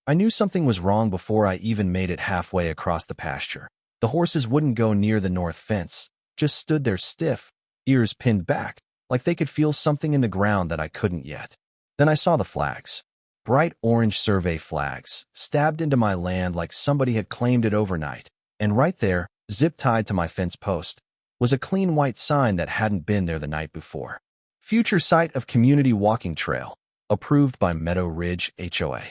I knew something was wrong before I even made it halfway across the pasture. The horses wouldn't go near the north fence, just stood there stiff, ears pinned back, like they could feel something in the ground that I couldn't yet. Then I saw the flags. Bright orange survey flags, stabbed into my land like somebody had claimed it overnight. And right there, zip-tied to my fence post, was a clean white sign that hadn't been there the night before. Future site of community walking trail, approved by Meadow Ridge HOA.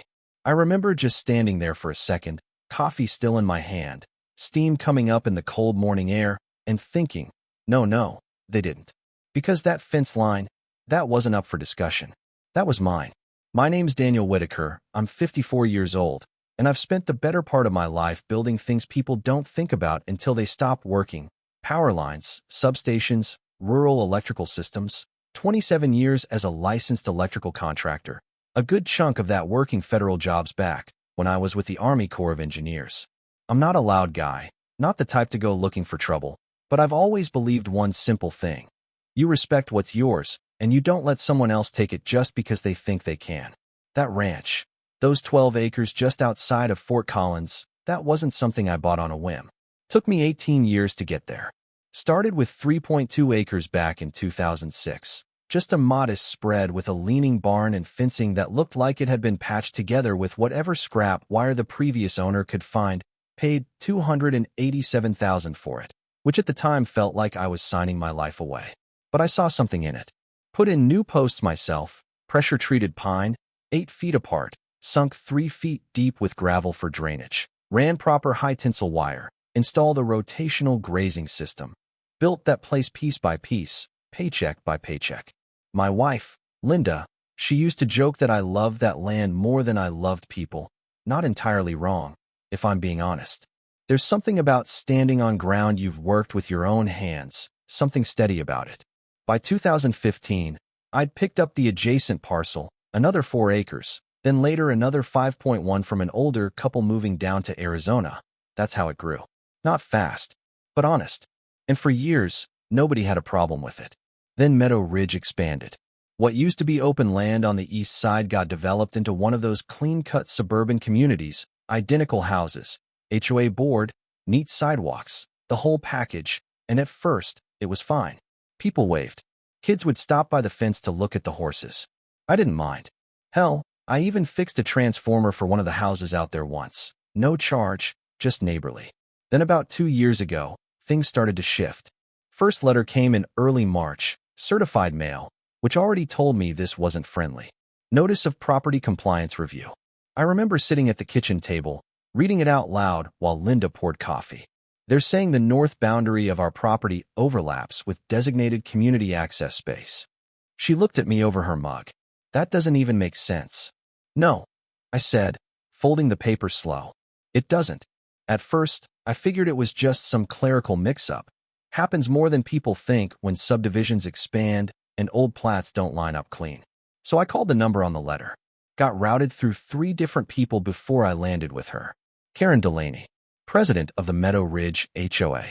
I remember just standing there for a second, coffee still in my hand, steam coming up in the cold morning air, and thinking, no, they didn't. Because that fence line, that wasn't up for discussion. That was mine. My name's Daniel Whitaker, I'm 54 years old, and I've spent the better part of my life building things people don't think about until they stop working. Power lines, substations, rural electrical systems. 27 years as a licensed electrical contractor. A good chunk of that working federal jobs back when I was with the Army Corps of Engineers. I'm not a loud guy, not the type to go looking for trouble, but I've always believed one simple thing. You respect what's yours, and you don't let someone else take it just because they think they can. That ranch, those 12 acres just outside of Fort Collins, that wasn't something I bought on a whim. Took me 18 years to get there. Started with 3.2 acres back in 2006. Just a modest spread with a leaning barn and fencing that looked like it had been patched together with whatever scrap wire the previous owner could find. Paid $287,000 for it, which at the time felt like I was signing my life away. But I saw something in it. Put in new posts myself, pressure-treated pine, 8 feet apart, sunk 3 feet deep with gravel for drainage, ran proper high-tensile wire, installed a rotational grazing system, built that place piece by piece, paycheck by paycheck. My wife, Linda, she used to joke that I loved that land more than I loved people. Not entirely wrong, if I'm being honest. There's something about standing on ground you've worked with your own hands, something steady about it. By 2015, I'd picked up the adjacent parcel, another 4 acres, then later another 5.1 from an older couple moving down to Arizona. That's how it grew. Not fast, but honest. And for years, nobody had a problem with it. Then Meadow Ridge expanded. What used to be open land on the east side got developed into one of those clean-cut suburban communities, identical houses, HOA board, neat sidewalks, the whole package, and at first, it was fine. People waved. Kids would stop by the fence to look at the horses. I didn't mind. Hell, I even fixed a transformer for one of the houses out there once. No charge, just neighborly. Then about 2 years ago, things started to shift. First letter came in early March, certified mail, which already told me this wasn't friendly. Notice of property compliance review. I remember sitting at the kitchen table, reading it out loud while Linda poured coffee. They're saying the north boundary of our property overlaps with designated community access space. She looked at me over her mug. That doesn't even make sense. No, I said, folding the paper slow. It doesn't. At first, I figured it was just some clerical mix-up. Happens more than people think when subdivisions expand and old plats don't line up clean. So I called the number on the letter. Got routed through 3 different people before I landed with her. Karen Delaney, president of the Meadow Ridge HOA.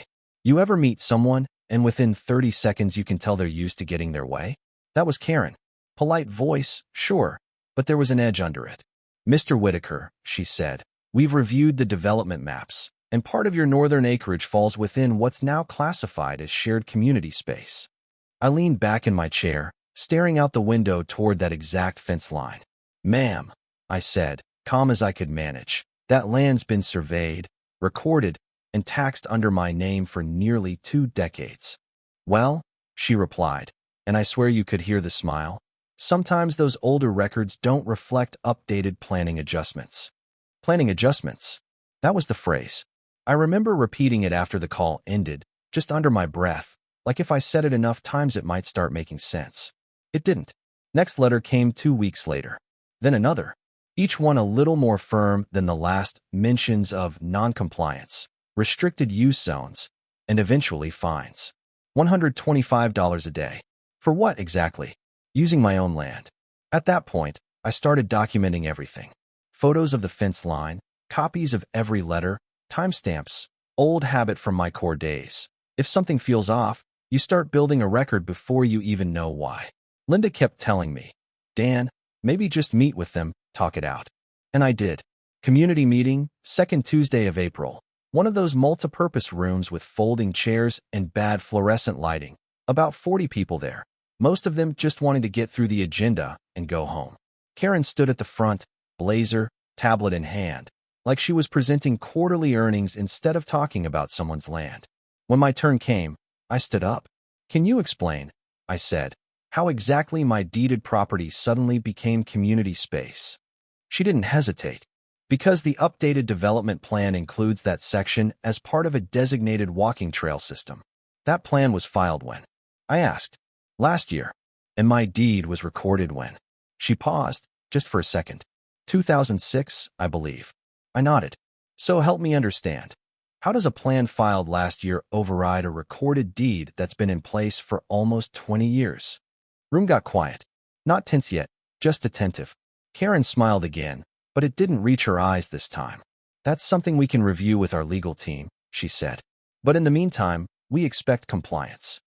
You ever meet someone, and within 30 seconds you can tell they're used to getting their way? That was Karen. Polite voice, sure, but there was an edge under it. Mr. Whitaker, she said, we've reviewed the development maps, and part of your northern acreage falls within what's now classified as shared community space. I leaned back in my chair, staring out the window toward that exact fence line. Ma'am, I said, calm as I could manage, that land's been surveyed, recorded, and taxed under my name for nearly 2 decades. Well, she replied, and I swear you could hear the smile. Sometimes those older records don't reflect updated planning adjustments. Planning adjustments. That was the phrase. I remember repeating it after the call ended, just under my breath, like if I said it enough times it might start making sense. It didn't. Next letter came 2 weeks later. Then another. Each one a little more firm than the last, mentions of non-compliance, restricted use zones, and eventually fines. $125 a day. For what exactly? Using my own land. At that point, I started documenting everything. Photos of the fence line, copies of every letter, timestamps, old habit from my core days. If something feels off, you start building a record before you even know why. Linda kept telling me, Dan, maybe just meet with them, talk it out. And I did. Community meeting, second Tuesday of April. One of those multi-purpose rooms with folding chairs and bad fluorescent lighting. About 40 people there, most of them just wanting to get through the agenda and go home. Karen stood at the front, blazer, tablet in hand, like she was presenting quarterly earnings instead of talking about someone's land. When my turn came, I stood up. "Can you explain," I said, "how exactly my deeded property suddenly became community space?" She didn't hesitate. "Because the updated development plan includes that section as part of a designated walking trail system." "That plan was filed when?" I asked. "Last year." "And my deed was recorded when?" She paused, just for a second. 2006, I believe. I nodded. "So help me understand. How does a plan filed last year override a recorded deed that's been in place for almost 20 years? Room got quiet. Not tense yet, just attentive. Karen smiled again, but it didn't reach her eyes this time. "That's something we can review with our legal team," she said. "But in the meantime, we expect compliance."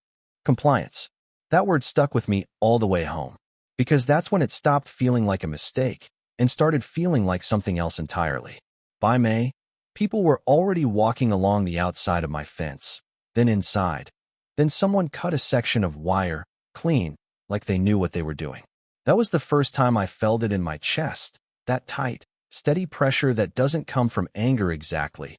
Compliance. That word stuck with me all the way home, because that's when it stopped feeling like a mistake and started feeling like something else entirely. By May, people were already walking along the outside of my fence, then inside. Then someone cut a section of wire, clean, like they knew what they were doing. That was the first time I felt it in my chest, that tight, steady pressure that doesn't come from anger exactly.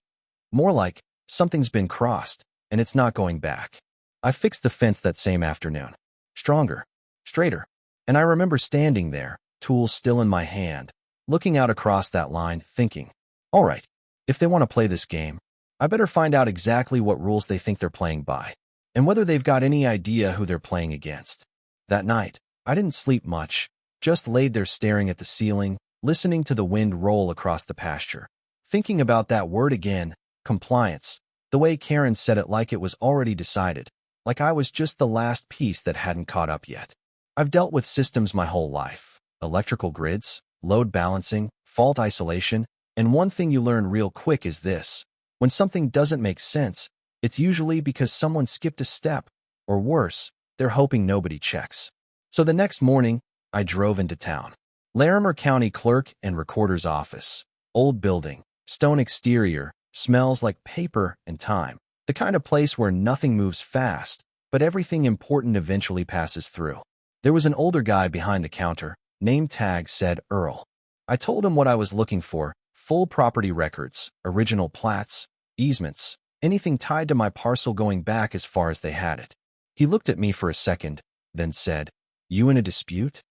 More like, something's been crossed, and it's not going back. I fixed the fence that same afternoon. Stronger, straighter. And I remember standing there, tools still in my hand, looking out across that line, thinking, all right, if they want to play this game, I better find out exactly what rules they think they're playing by, and whether they've got any idea who they're playing against. That night, I didn't sleep much, just laid there staring at the ceiling, listening to the wind roll across the pasture, thinking about that word again, compliance, the way Karen said it like it was already decided, like I was just the last piece that hadn't caught up yet. I've dealt with systems my whole life, electrical grids, load balancing, fault isolation, and one thing you learn real quick is this: when something doesn't make sense, it's usually because someone skipped a step, or worse, they're hoping nobody checks. So the next morning, I drove into town. Larimer County Clerk and Recorder's Office. Old building, stone exterior, smells like paper and time. The kind of place where nothing moves fast, but everything important eventually passes through. There was an older guy behind the counter. Name tag said Earl. I told him what I was looking for: full property records, original plats, easements, anything tied to my parcel going back as far as they had it. He looked at me for a second, then said, "You in a dispute?"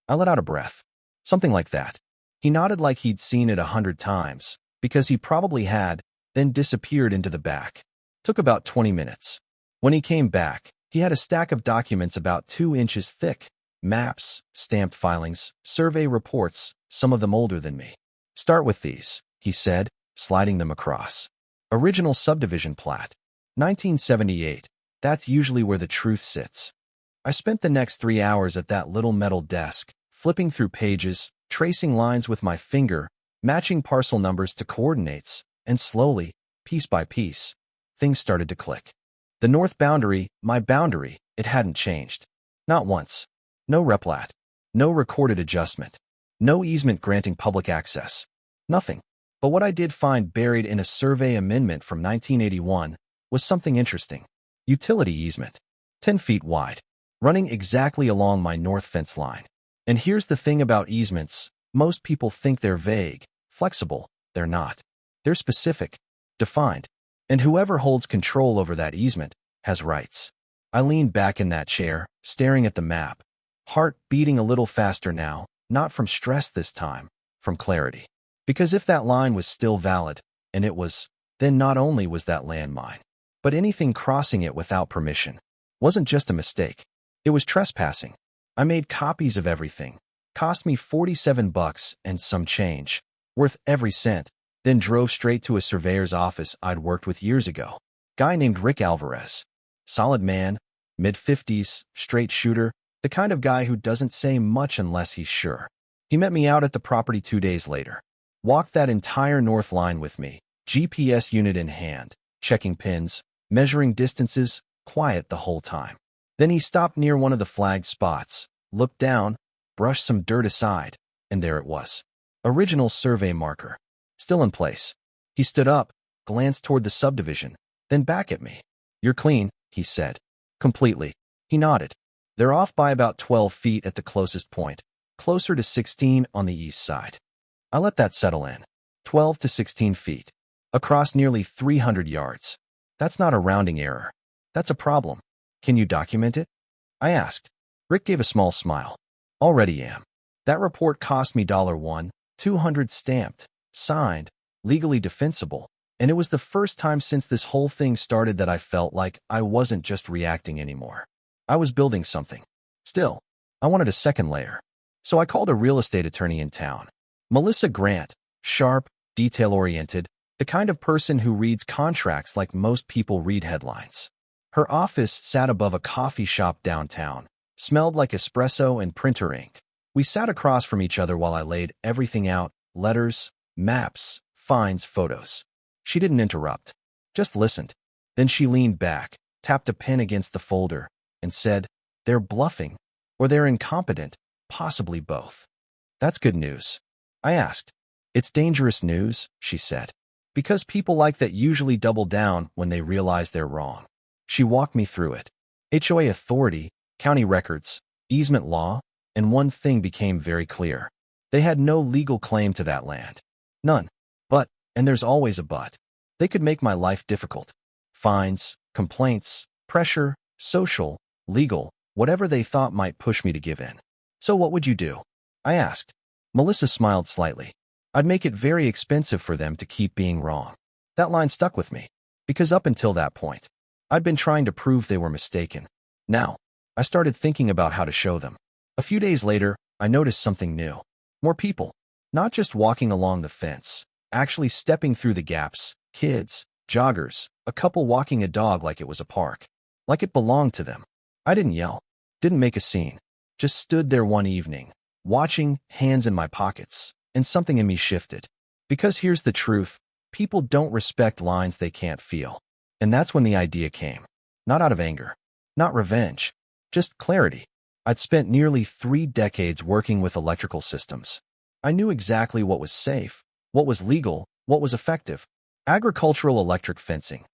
I let out a breath. Something like that. He nodded like he'd seen it 100 times, because he probably had, then disappeared into the back. Took about 20 minutes. When he came back, he had a stack of documents about 2 inches thick. Maps, stamped filings, survey reports, some of them older than me. "Start with these," he said, sliding them across. Original subdivision plat. 1978. That's usually where the truth sits. I spent the next 3 hours at that little metal desk, flipping through pages, tracing lines with my finger, matching parcel numbers to coordinates, and slowly, piece by piece, things started to click. The north boundary, my boundary, it hadn't changed. Not once. No replat. No recorded adjustment. No easement granting public access. Nothing. But what I did find buried in a survey amendment from 1981 was something interesting. Utility easement. 10 feet wide. Running exactly along my north fence line. And here's the thing about easements: most people think they're vague, flexible. They're not. They're specific, defined. And whoever holds control over that easement has rights. I leaned back in that chair, staring at the map. Heart beating a little faster now, not from stress this time, from clarity. Because if that line was still valid, and it was, then not only was that land mine, but anything crossing it without permission wasn't just a mistake. It was trespassing. I made copies of everything. Cost me $47 and some change, worth every cent, then drove straight to a surveyor's office I'd worked with years ago. Guy named Rick Alvarez. Solid man, mid-50s, straight shooter, the kind of guy who doesn't say much unless he's sure. He met me out at the property 2 days later. Walked that entire north line with me, GPS unit in hand, checking pins, measuring distances, quiet the whole time. Then he stopped near one of the flagged spots, looked down, brushed some dirt aside, and there it was. Original survey marker. still in place. He stood up, glanced toward the subdivision, then back at me. You're clean, he said. Completely. He nodded. They're off by about 12 feet at the closest point, closer to 16 on the east side. I let that settle in. 12 to 16 feet. Across nearly 300 yards. That's not a rounding error. That's a problem. Can you document it? I asked. Rick gave a small smile. Already am. That report cost me $1, 200 stamped, signed, legally defensible, and it was the first time since this whole thing started that I felt like I wasn't just reacting anymore. I was building something. Still, I wanted a second layer. So I called a real estate attorney in town. Melissa Grant, sharp, detail-oriented, the kind of person who reads contracts like most people read headlines. Her office sat above a coffee shop downtown, smelled like espresso and printer ink. We sat across from each other while I laid everything out, letters, maps, fines, photos. She didn't interrupt, just listened. Then she leaned back, tapped a pen against the folder, and said, "They're bluffing, or they're incompetent, possibly both." That's good news. I asked. It's dangerous news, she said, because people like that usually double down when they realize they're wrong. She walked me through it. HOA authority, county records, easement law, and one thing became very clear. They had no legal claim to that land. None. But, and there's always a but, they could make my life difficult. Fines, complaints, pressure, social, legal, whatever they thought might push me to give in. So what would you do? I asked. Melissa smiled slightly. I'd make it very expensive for them to keep being wrong. That line stuck with me, because up until that point, I'd been trying to prove they were mistaken. Now, I started thinking about how to show them. A few days later, I noticed something new. More people, not just walking along the fence, actually stepping through the gaps, kids, joggers, a couple walking a dog like it was a park, like it belonged to them. I didn't yell, didn't make a scene, just stood there one evening, watching, hands in my pockets, and something in me shifted. Because here's the truth, people don't respect lines they can't feel. And that's when the idea came. Not out of anger, not revenge, just clarity. I'd spent nearly 3 decades working with electrical systems. I knew exactly what was safe, what was legal, what was effective. Agricultural electric fencing.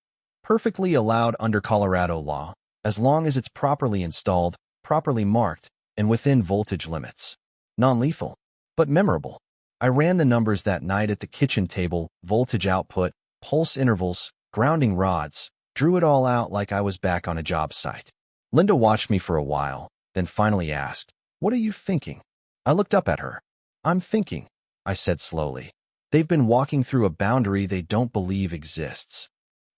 Perfectly allowed under Colorado law, as long as it's properly installed, properly marked, and within voltage limits. Non-lethal, but memorable. I ran the numbers that night at the kitchen table, voltage output, pulse intervals, grounding rods, drew it all out like I was back on a job site. Linda watched me for a while, then finally asked, "What are you thinking?" I looked up at her. "I'm thinking," I said slowly. "They've been walking through a boundary they don't believe exists."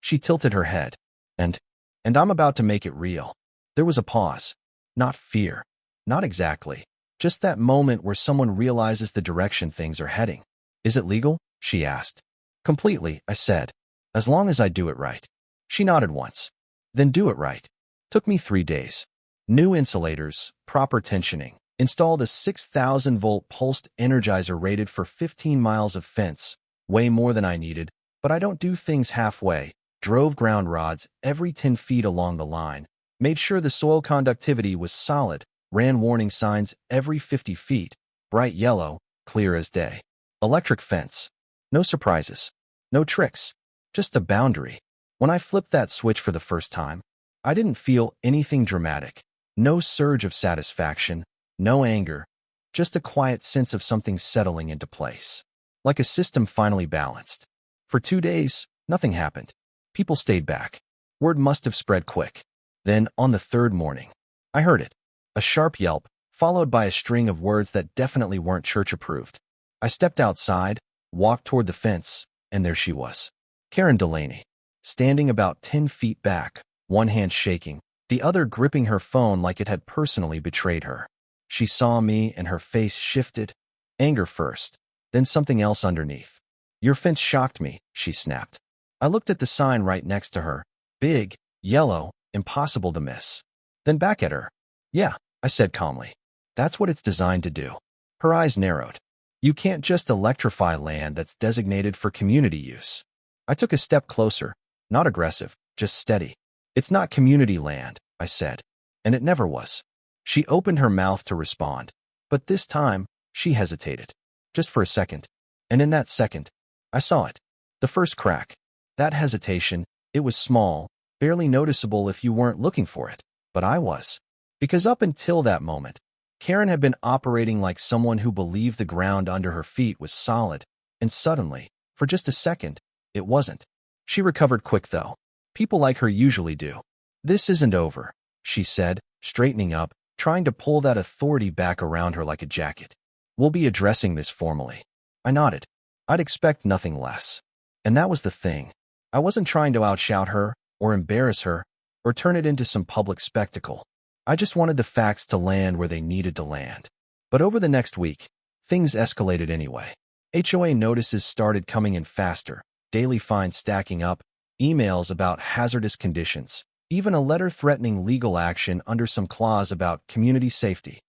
She tilted her head. And I'm about to make it real." There was a pause. Not fear. Not exactly. Just that moment where someone realizes the direction things are heading. "Is it legal?" she asked. "Completely," I said. "As long as I do it right." She nodded once. "Then do it right." Took me 3 days. New insulators, proper tensioning, installed a 6,000-volt pulsed energizer rated for 15 miles of fence, way more than I needed, but I don't do things halfway. Drove ground rods every 10 feet along the line, made sure the soil conductivity was solid, ran warning signs every 50 feet, bright yellow, clear as day. Electric fence. No surprises. No tricks. Just a boundary. When I flipped that switch for the first time, I didn't feel anything dramatic. No surge of satisfaction, no anger, just a quiet sense of something settling into place. Like a system finally balanced. For 2 days, nothing happened. People stayed back. Word must have spread quick. Then, on the 3rd morning, I heard it. A sharp yelp, followed by a string of words that definitely weren't church-approved. I stepped outside, walked toward the fence, and there she was. Karen Delaney, standing about 10 feet back, one hand shaking, the other gripping her phone like it had personally betrayed her. She saw me and her face shifted. Anger first, then something else underneath. "Your fence shocked me," she snapped. I looked at the sign right next to her. Big, yellow, impossible to miss. Then back at her. "Yeah," I said calmly. "That's what it's designed to do." Her eyes narrowed. "You can't just electrify land that's designated for community use." I took a step closer, not aggressive, just steady. "It's not community land," I said, and it never was. She opened her mouth to respond, but this time, she hesitated. Just for a second. And in that second, I saw it. The first crack. That hesitation, it was small, barely noticeable if you weren't looking for it, but I was. Because up until that moment, Karen had been operating like someone who believed the ground under her feet was solid, and suddenly, for just a second, it wasn't. She recovered quick, though. People like her usually do. "This isn't over," she said, straightening up, trying to pull that authority back around her like a jacket. "We'll be addressing this formally." I nodded. I'd expect nothing less. And that was the thing. I wasn't trying to outshout her, or embarrass her, or turn it into some public spectacle. I just wanted the facts to land where they needed to land. But over the next week, things escalated anyway. HOA notices started coming in faster, daily fines stacking up, emails about hazardous conditions, even a letter threatening legal action under some clause about community safety.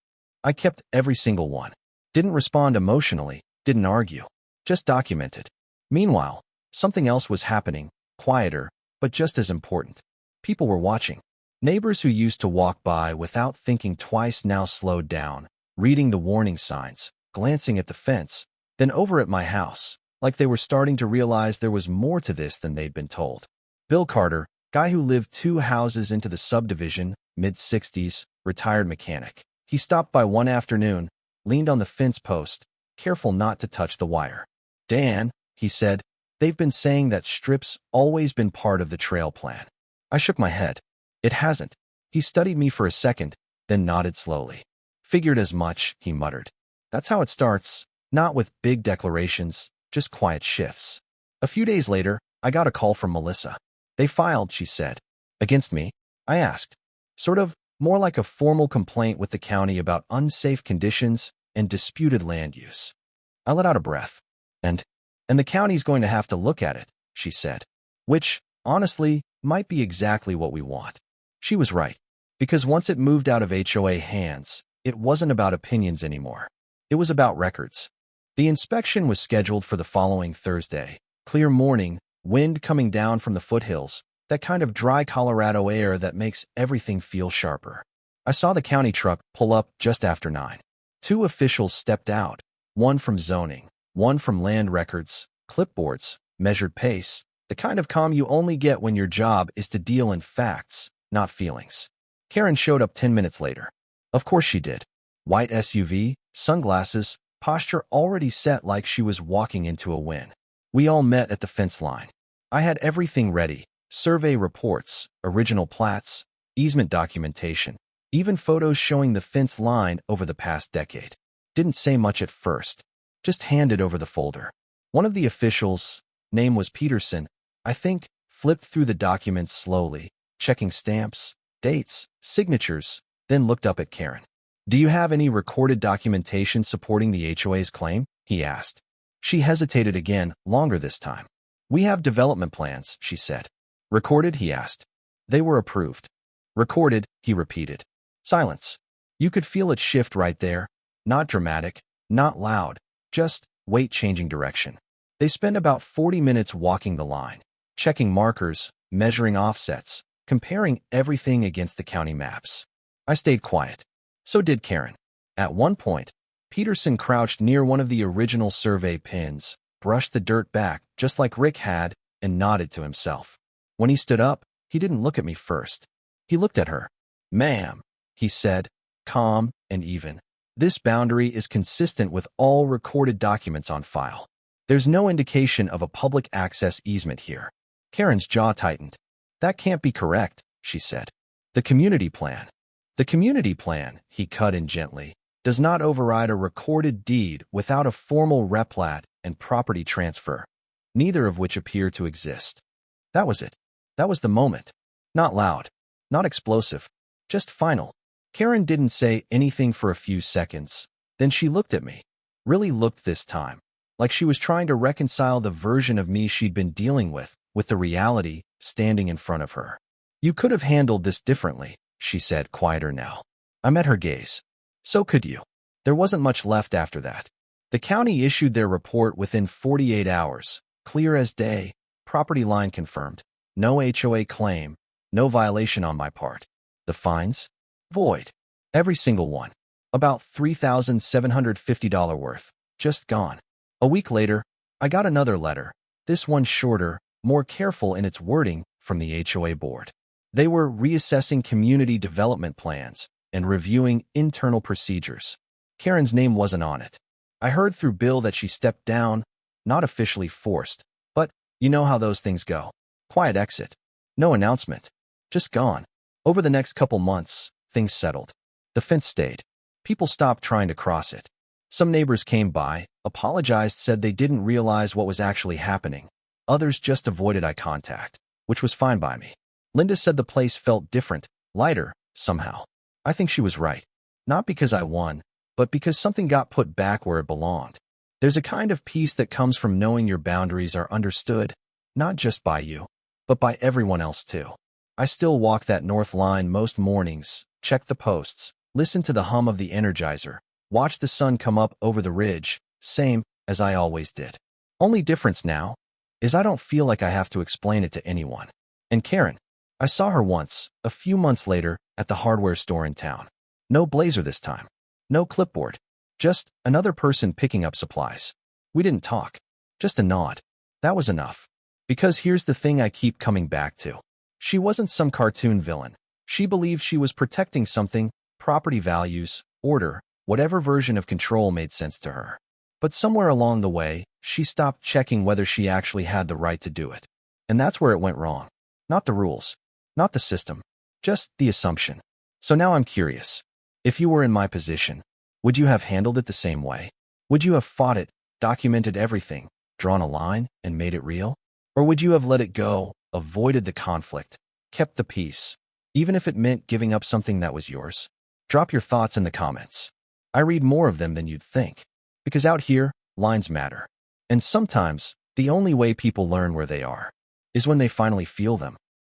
I kept every single one. Didn't respond emotionally, didn't argue, just documented. Meanwhile, something else was happening, quieter, but just as important. People were watching. Neighbors who used to walk by without thinking twice now slowed down, reading the warning signs, glancing at the fence, then over at my house, like they were starting to realize there was more to this than they'd been told. Bill Carter, guy who lived 2 houses into the subdivision, mid-60s, retired mechanic. He stopped by one afternoon, leaned on the fence post, careful not to touch the wire. "Dan," he said, "they've been saying that strip's always been part of the trail plan." I shook my head. "It hasn't." He studied me for a second, then nodded slowly. "Figured as much," he muttered. "That's how it starts, not with big declarations, just quiet shifts." A few days later, I got a call from Melissa. "They filed," she said. "Against me?" I asked. "Sort of, more like a formal complaint with the county about unsafe conditions and disputed land use." I let out a breath. And the county's going to have to look at it," she said. Which, honestly, might be exactly what we want. She was right. Because once it moved out of HOA hands, it wasn't about opinions anymore. It was about records. The inspection was scheduled for the following Thursday. Clear morning, wind coming down from the foothills, that kind of dry Colorado air that makes everything feel sharper. I saw the county truck pull up just after 9. 2 officials stepped out, one from zoning, one from land records, clipboards, measured pace, the kind of calm you only get when your job is to deal in facts, not feelings. Karen showed up 10 minutes later. Of course she did. White SUV, sunglasses, posture already set like she was walking into a win. We all met at the fence line. I had everything ready: survey reports, original plats, easement documentation, even photos showing the fence line over the past decade. Didn't say much at first, just handed over the folder. One of the officials, name was Peterson, I think, flipped through the documents slowly, checking stamps, dates, signatures, then looked up at Karen. "Do you have any recorded documentation supporting the HOA's claim?" he asked. She hesitated again, longer this time. "We have development plans," she said. "Recorded?" he asked. "They were approved." "Recorded," he repeated. Silence. You could feel it shift right there. Not dramatic, not loud, just weight changing direction. They spent about 40 minutes walking the line, checking markers, measuring offsets, comparing everything against the county maps. I stayed quiet. So did Karen. At one point, Peterson crouched near one of the original survey pins, brushed the dirt back just like Rick had, and nodded to himself. When he stood up, he didn't look at me first. He looked at her. "Ma'am," he said, calm and even. "This boundary is consistent with all recorded documents on file. There's no indication of a public access easement here." Karen's jaw tightened. "That can't be correct," she said. "The community plan." "The community plan," he cut in gently, "does not override a recorded deed without a formal replat and property transfer, neither of which appear to exist." That was it. That was the moment. Not loud, not explosive, just final. Karen didn't say anything for a few seconds. Then she looked at me. Really looked this time, like she was trying to reconcile the version of me she'd been dealing with the reality standing in front of her. "You could have handled this differently," she said, quieter now. I met her gaze. "So could you." There wasn't much left after that. The county issued their report within 48 hours, clear as day, property line confirmed, no HOA claim, no violation on my part. The fines? Void. Every single one. About $3,750 worth. Just gone. A week later, I got another letter, this one shorter, more careful in its wording, from the HOA board. They were reassessing community development plans and reviewing internal procedures. Karen's name wasn't on it. I heard through Bill that she stepped down, not officially forced, but you know how those things go. Quiet exit. No announcement. Just gone. Over the next couple months, things settled. The fence stayed. People stopped trying to cross it. Some neighbors came by, apologized, said they didn't realize what was actually happening. Others just avoided eye contact, which was fine by me. Linda said the place felt different, lighter, somehow. I think she was right. Not because I won, but because something got put back where it belonged. There's a kind of peace that comes from knowing your boundaries are understood, not just by you, but by everyone else too. I still walk that north line most mornings, check the posts, listen to the hum of the Energizer, watch the sun come up over the ridge, same as I always did. Only difference now is I don't feel like I have to explain it to anyone. And Karen, I saw her once, a few months later, at the hardware store in town. No blazer this time. No clipboard. Just another person picking up supplies. We didn't talk. Just a nod. That was enough. Because here's the thing I keep coming back to. She wasn't some cartoon villain. She believed she was protecting something, property values, order, whatever version of control made sense to her. But somewhere along the way, she stopped checking whether she actually had the right to do it. And that's where it went wrong. Not the rules. Not the system. Just the assumption. So now I'm curious. If you were in my position, would you have handled it the same way? Would you have fought it, documented everything, drawn a line, and made it real? Or would you have let it go, avoided the conflict, kept the peace, even if it meant giving up something that was yours? Drop your thoughts in the comments. I read more of them than you'd think. Because out here, lines matter. And sometimes, the only way people learn where they are is when they finally feel them.